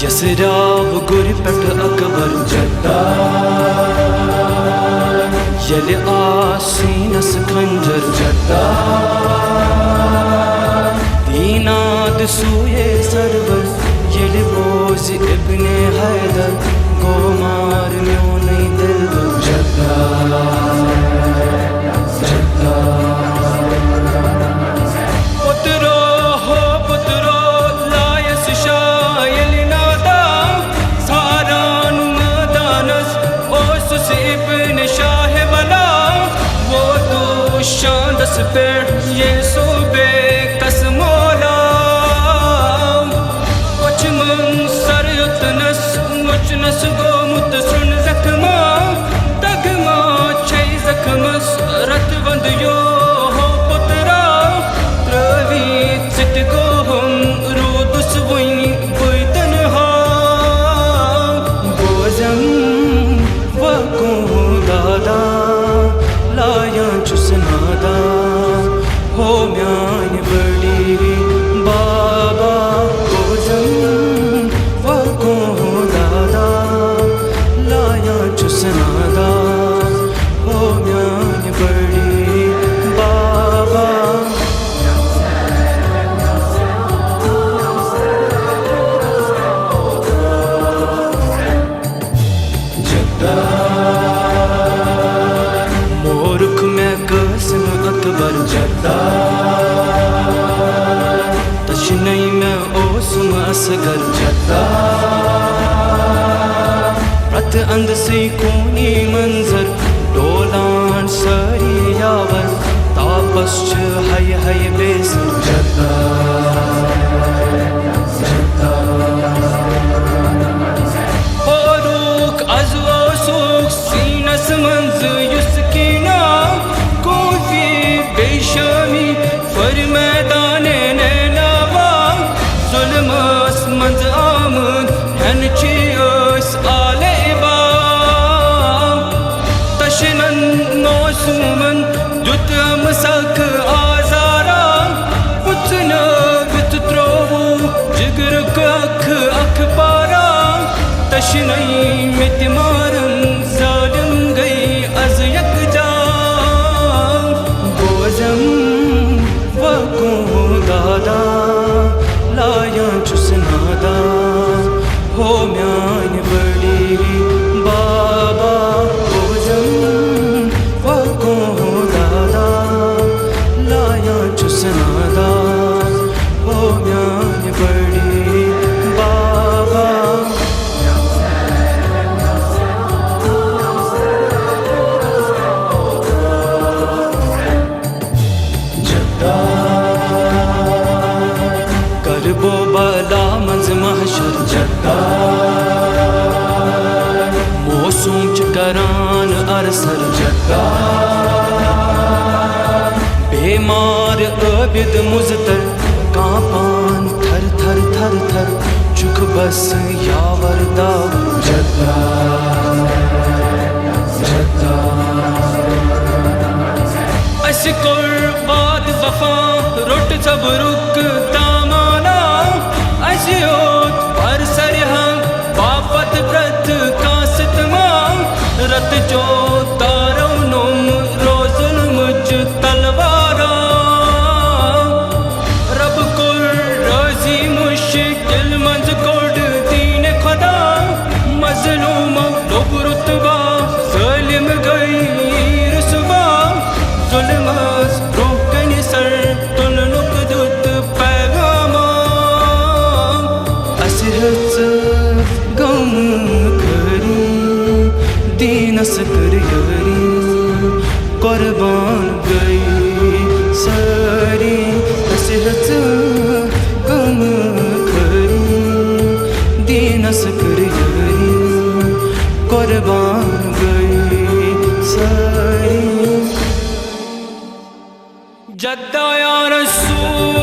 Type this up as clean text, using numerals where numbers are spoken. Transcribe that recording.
यसराव गुर पेट अकबर यल आसीनस खंजर दीनाद सूये सरवर यल बोझ इब्ने हैदर गोमार म्यों नहीं दिलबर पुत्रो हो पुत्रो लायस शायल नादा सारान मदानस ओसुस इब्न शाह बला वो तो शांदस पे ये सूबे कसमोला कुछ मन सर उतनस मुचनस गो मुत सुन जख्मा तगमा छे जख्मस रतवंद यो हो पुत्रा त्रवी चिट गो हम रूदुस वही कोई तनहा बोजम वको दादा लाया चुसनादा हो म्यान बड़ी बाबा बोजम वको दादा लाया चुसनादा हो म्यान बड़ी बाबा मोरुख में कसम अकबर तशनई में ओसम असगर रत अंद से खूनी मंजर डोलान सरी यावर तापस हय हय बेसर ओरुक अज़ो सुख सीनस मंज युस्कीना कोफी बेशमी फर मैदाने नैनावा जुल्मस मंज आमद हनचियस आलेबा तशनन मौसुमन दुतम सक आजारा पुतन बित त्रोवु जिगर कख अख पारा तशनई मित मारन जालिम गई अज यकजा बोजम वको दादा लाया चुसनादा हो म्यान बड़ी बाबा बोजम वको दादा लाया चुसनादा हो म्यान बड़ी बाबा करबो बला मंज महशर मौसम चकरान अरसर बेमार अबिद मुजतर कांपान थर थर थर थर चुक बस यावर दाव अशकुर बाद वफा रुट जब रुक तामाना अशियोत पर सरहा बापत व्रत कासतमा रत जो तारो नुम रोजुल मुझ तलवारा रब कुल रोजी मुश्किल मंज कोड दीन खुदा मजलूम लोग रुतबा जालिम गई रुसवा जुल्मस रोकन सर तुलनुक दुत पैगामा असहज गम करी दीनस कर यरी कुर्बान गई सारी असहज गम करी दीनस कर यरी कुर्बान गई सारी जद्दा या रसूल